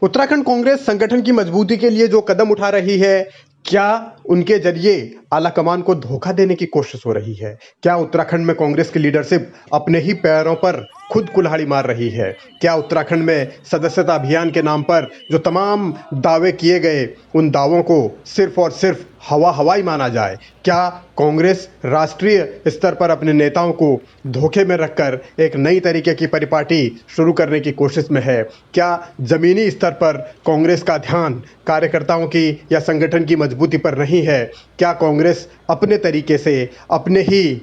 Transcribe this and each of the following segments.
उत्तराखंड कांग्रेस संगठन की मजबूती के लिए जो कदम उठा रही है, क्या उनके जरिए आलाकमान को धोखा देने की कोशिश हो रही है? क्या उत्तराखंड में कांग्रेस की लीडरशिप अपने ही पैरों पर खुद कुल्हाड़ी मार रही है? क्या उत्तराखंड में सदस्यता अभियान के नाम पर जो तमाम दावे किए गए, उन दावों को सिर्फ और सिर्फ हवाई माना जाए? क्या कांग्रेस राष्ट्रीय स्तर पर अपने नेताओं को धोखे में रखकर एक नई तरीके की परिपाटी शुरू करने की कोशिश में है? क्या जमीनी स्तर पर कांग्रेस का ध्यान कार्यकर्ताओं की या संगठन की मजबूती पर नहीं है? क्या कांग्रेस अपने तरीके से अपने ही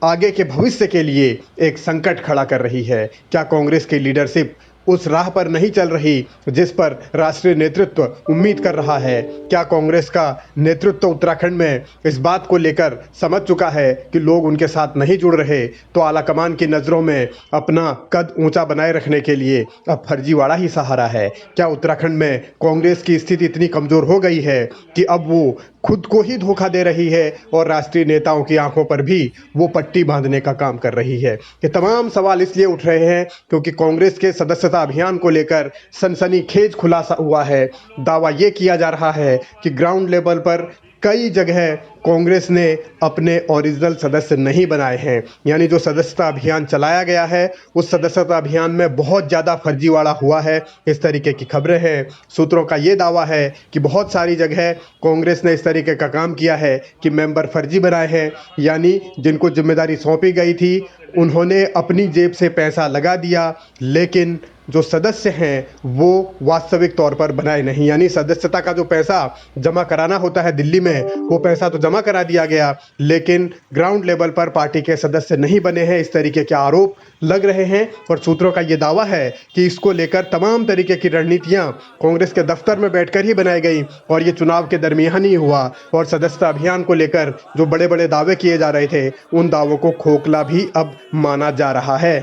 आगे के भविष्य के लिए एक संकट खड़ा कर रही है? क्या कांग्रेस की लीडरशिप उस राह पर नहीं चल रही जिस पर राष्ट्रीय नेतृत्व उम्मीद कर रहा है? क्या कांग्रेस का नेतृत्व उत्तराखंड में इस बात को लेकर समझ चुका है कि लोग उनके साथ नहीं जुड़ रहे, तो आलाकमान की नज़रों में अपना कद ऊंचा बनाए रखने के लिए अब फर्जीवाड़ा ही सहारा है? क्या उत्तराखंड में कांग्रेस की स्थिति इतनी कमज़ोर हो गई है कि अब वो खुद को ही धोखा दे रही है और राष्ट्रीय नेताओं की आंखों पर भी वो पट्टी बांधने का काम कर रही है? ये तमाम सवाल इसलिए उठ रहे हैं क्योंकि कांग्रेस के सदस्यता अभियान को लेकर सनसनीखेज खुलासा हुआ है। दावा ये किया जा रहा है कि ग्राउंड लेवल पर कई जगह कांग्रेस ने अपने ओरिजिनल सदस्य नहीं बनाए हैं, यानी जो सदस्यता अभियान चलाया गया है उस सदस्यता अभियान में बहुत ज़्यादा फर्जीवाड़ा हुआ है, इस तरीके की खबरें हैं। सूत्रों का ये दावा है कि बहुत सारी जगह कांग्रेस ने इस तरीके का काम किया है कि मेंबर फर्जी बनाए हैं, यानी जिनको जिम्मेदारी सौंपी गई थी उन्होंने अपनी जेब से पैसा लगा दिया, लेकिन जो सदस्य हैं वो वास्तविक तौर पर बनाए नहीं। यानी सदस्यता का जो पैसा जमा कराना होता है दिल्ली में, वो पैसा तो जमा करा दिया गया, लेकिन ग्राउंड लेवल पर पार्टी के सदस्य नहीं बने हैं, इस तरीके के आरोप लग रहे हैं। और सूत्रों का ये दावा है कि इसको लेकर तमाम तरीके की रणनीतियां कांग्रेस के दफ्तर में बैठकर ही बनाई गई और ये चुनाव के दरमियान ही हुआ। और सदस्यता अभियान को लेकर जो बड़े बड़े दावे किए जा रहे थे उन दावों को खोखला भी अब माना जा रहा है।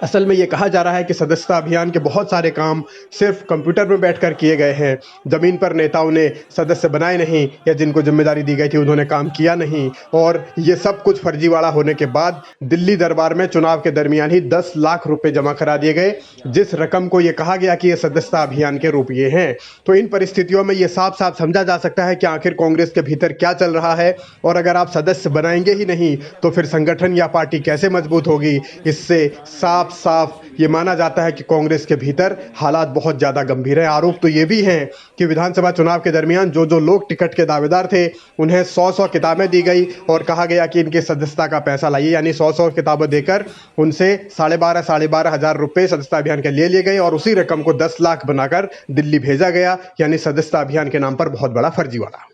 असल में ये कहा जा रहा है कि सदस्यता अभियान के बहुत सारे काम सिर्फ कंप्यूटर में बैठकर किए गए हैं, ज़मीन पर नेताओं ने सदस्य बनाए नहीं या जिनको जिम्मेदारी दी गई थी उन्होंने काम किया नहीं। और ये सब कुछ फर्जीवाड़ा होने के बाद दिल्ली दरबार में चुनाव के दरमियान ही 10 लाख रुपए जमा करा दिए गए, जिस रकम को ये कहा गया कि ये सदस्यता अभियान के रुपये हैं। तो इन परिस्थितियों में ये साफ साफ समझा जा सकता है कि आखिर कांग्रेस के भीतर क्या चल रहा है, और अगर आप सदस्य बनाएंगे ही नहीं तो फिर संगठन या पार्टी कैसे मजबूत होगी? इससे साफ साफ ये माना जाता है कि कांग्रेस के भीतर हालात बहुत ज़्यादा गंभीर है। आरोप तो ये भी हैं कि विधानसभा चुनाव के दरमियान जो जो लोग टिकट के दावेदार थे उन्हें 100 किताबें दी गई और कहा गया कि इनके सदस्यता का पैसा लाइए, यानी 100 किताबें देकर उनसे 12,500 हजार रुपये सदस्यता अभियान के लिए गए और उसी रकम को 10 लाख बनाकर दिल्ली भेजा गया, यानी सदस्यता अभियान के नाम पर बहुत बड़ा फर्जीवाड़ा।